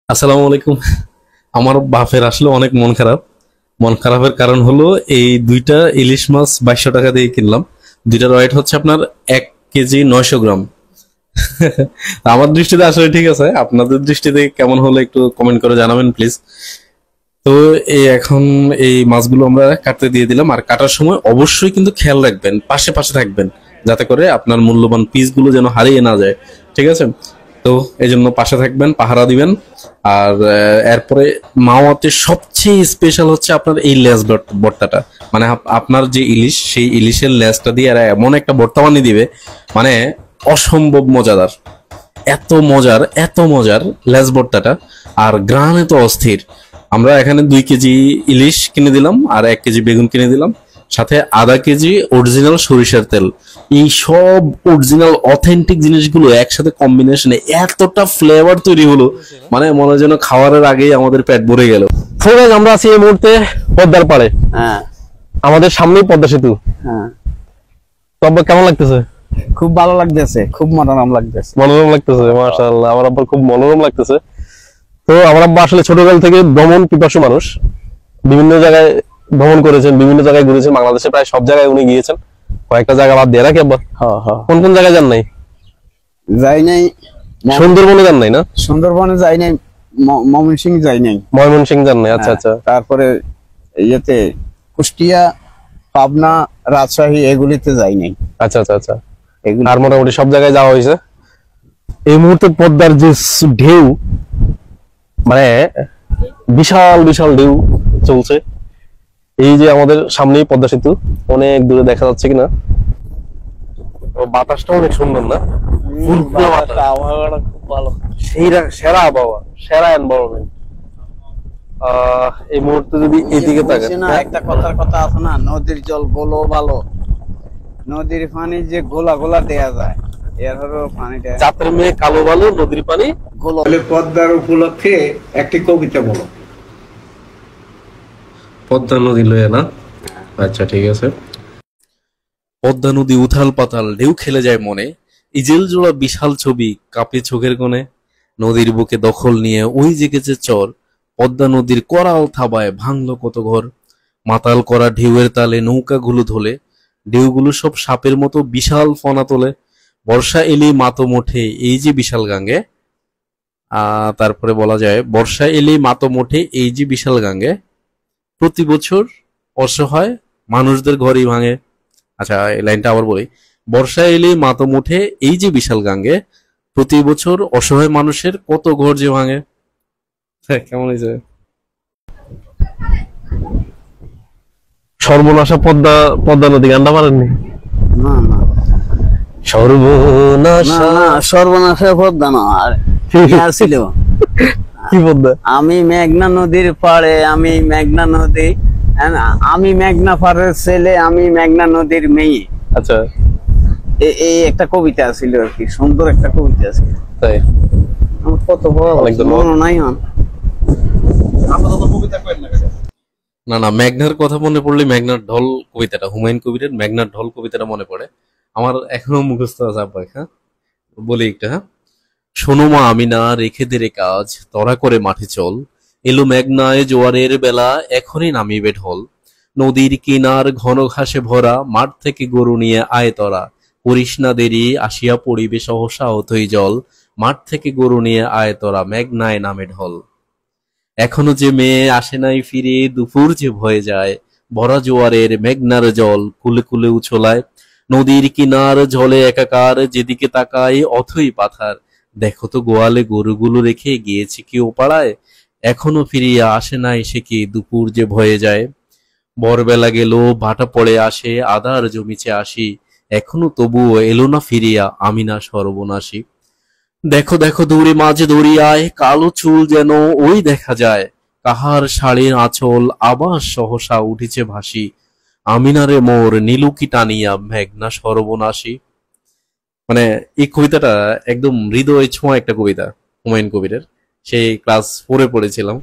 আসসালামু আলাইকুম। আমার বাপের আসলে অনেক মন খারাপ। মন খারাপের কারণ হলো এই দুইটা ইলিশ মাছ 2200 টাকা দিয়ে কিনলাম। দুইটার ওয়েট হচ্ছে আপনার 1 কেজি 900 গ্রাম। আমার দৃষ্টিতে আসলে ঠিক আছে, আপনাদের দৃষ্টিতে কেমন হলো একটু কমেন্ট করে জানাবেন প্লিজ। তো এখন এই মাছগুলো আমরা কাটতে দিয়ে দিলাম, আর কাটার সময় অবশ্যই কিন্তু খেয়াল রাখবেন, পাশে পাশে থাকবেন যাতে করে আপনার মূল্যবান পিসগুলো যেন হারিয়ে না যায়। ঠিক আছে? তো এই জন্য পাশে থাকবেন, পাহারা দিবেন। আর এরপরে মাওয়াতে সবচেয়ে স্পেশাল হচ্ছে আপনার এই লেজ ভর্তাটা। মানে আপনার যে ইলিশ, সেই ইলিশের লেজটা দিয়ে এরা এমন একটা ভর্তা বানিয়ে দিবে, মানে অসম্ভব মজাদার। এত মজার লেজ ভর্তাটা। আর গ্রানে তো অস্থির। আমরা এখানে 2 কেজি ইলিশ কিনে দিলাম, আর 1 কেজি বেগুন কিনে দিলাম, সাথে আধা কেজি অরিজিনাল সরিষার তেল। এই সব অরিজিনাল অথেন্টিক জিনিসগুলো একসাথে কম্বিনেশনে এতটা ফ্লেভার তৈরি হলো, মানে মনে হয় যেন খাওয়ার আগেই আমাদের পেট ভরে গেল। ফ্রেন্ড, আমরা আছি এই মুহূর্তে পদ্মার পাড়ে। হ্যাঁ আমাদের সামনেই পদ্মা সেতু। হ্যাঁ, তো কেমন লাগতেছে? খুব ভালো লাগতেছে, খুব মনোরম লাগতেছে। মনোরম লাগতেছে, মাশাআল্লাহ। আমার আব্বার খুব মনোরম লাগতেছে। তো আমার আব্বা আসলে ছোটকাল থেকে ভ্রমণ পিপাসু মানুষ। বিভিন্ন জায়গায় ভ্রমণ করেছেন, বিভিন্ন জায়গায় ঘুরেছেন, বাংলাদেশে প্রায় সব জায়গায় উনি গিয়েছেন। কয়েকটা জায়গা বাদ দিয়ে রাখি আব্বা। হ্যাঁ হ্যাঁ, কোন কোন জায়গায় যান নাই? যাই নাই। সুন্দরবনে যান নাই না? সুন্দরবনে যাই নাই, ময়মনসিংহ যাই নাই। ময়মনসিংহ যান নাই? আচ্ছা আচ্ছা। তারপরে ইয়েতে কুষ্টিয়া, পাবনা, রাজশাহী এগুলিতে যাই নাই। আচ্ছা আচ্ছা আচ্ছা। এগুলি আর মোটামুটি সব জায়গায় যাওয়া হয়েছে। এই মুহূর্তে পদ্মার যে ঢেউ, মানে বিশাল বিশাল ঢেউ চলছে। এই যে আমাদের সামনেই পদ্মা সেতু, অনেক দূরে দেখা যাচ্ছে কিনা। বাতাসটা অনেক সুন্দর না? আবহাওয়াটা খুব ভালো। সেরা আবহাওয়া, সেরা এনভায়রনমেন্ট। এই মুহূর্তে যদি এদিকে তাকান, না, একটা কথার কথা আছে না, নদীর জল গোলো ভালো, নদীর পানি যে গোলা গোলা দেয়া যায়, এরও পানিটা চাঁদের মেয়ে কালো ভালো, নদীর পানি গোলো। পদ্মার উপলক্ষে একটি কবিতা বলো। পদ্মা নদী লয়ে না? আচ্ছা ঠিক আছে। পদ্মা নদী উথাল পাতাল, ঢেউ খেলে যায় মনে, ইজেল জোড়া বিশাল ছবি কাঁপে চোখের কোণে। নদীর বুকে দখল নিয়ে ওই জেগেছে চর, পদ্মা নদীর করাল থাবায় ভাঙলো কত ঘর। মাতাল করা ঢেউয়ের তালে নৌকাগুলো ধলে, ঢেউগুলো সব সাপের মতো বিশাল ফনা তোলে। বর্ষা এলেই মাতম ওঠে এই যে বিশাল গাঙ্গে। তারপরে বলা যায়, বর্ষা এলেই মাতম ওঠে এই যে বিশাল গাঙ্গে, প্রতি বছর অসহায় মানুষদের ঘরই ভাঙে। আচ্ছা, এই লাইনটা আবার বলি। বর্ষা এলেই মাতম ওঠে এই যে বিশাল গাঙ্গে, প্রতি বছর অসহায় মানুষের কত ঘর যে ভাঙে। হ্যাঁ, কেমন হয়েছে? সর্বনাশা পদ্মা, পদ্মা নদী গানটা পারেননি? না না সর্বনাশা। না, সর্বনাশা পদ্মা না, আর ছিল কি পদ্মা? আমি মেঘনা নদীর পাড়ে, আমি মেঘনা নদী, আমি মেঘনা পাড়ের ছেলে, আমি মেঘনা নদীর মেয়ে। আচ্ছা, এই একটা কবিতা ছিল আর কি, সুন্দর একটা কবিতা ছিল। তাই? আমার কত বড় অনেক ধন্যবাদ। মনে নাই হন। না না, মেঘনার কথা মনে পড়লে মেঘনার ঢল কবিতাটা, হুমায়ুন কবিরের মেঘনার ঢল কবিতাটা মনে পড়ে। আমার এখনো মুখস্থ আছে আব্বা। হ্যাঁ, বলি একটা। হ্যাঁ, শোনো মা আমিনা, রেখে দে রে কাজ, তরা করে মাঠে চল, এলো মেঘনায় জোয়ারের বেলা, এখনই নামিবে ঢল। নদীর কিনার ঘন ঘাসে ভরা, মাঠ থেকে গরু নিয়ে আয় তরা, করিস না দেরি, আসিয়া পড়িবে সহসা অথই জল। মাঠ থেকে গরু নিয়ে আয় তরা, মেঘনায় নামে ঢল। এখনো যে মেয়ে আসে নাই ফিরে, দুপুর যে ভয়ে যায়, ভরা জোয়ারের মেঘনার জল কুলে কুলে উছলায়। নদীর কিনার জলে একাকার, যেদিকে তাকাই অথই পাথার, দেখো তো গোয়ালে গরুগুলো রেখে গিয়েছে কি ও পাড়ায়, এখনো ফিরিয়া আসে নাই সে কি, দুপুর যে ভয়ে যায়। ভোরবেলা গেল, ভাটা পড়ে আসে, আদার জমিছে আসি, এখনো তবুও এলো না ফিরিয়া, আমি না সর্বনাশী। দেখো দেখো দূরে মাঝে দরিয়ায়, কালো চুল যেন ওই দেখা যায়, কাহার শাড়ির আঁচল আবার সহসা উঠিছে ভাসি, আমিনারে মোর নীলুকি টানিয়া মেঘনা সর্বনাশী। মানে এই কবিতাটা একদম হৃদয় ছোঁয়া একটা কবিতা হুমায়ুন কবিরের। সেই ক্লাস 4-এ পড়েছিলাম।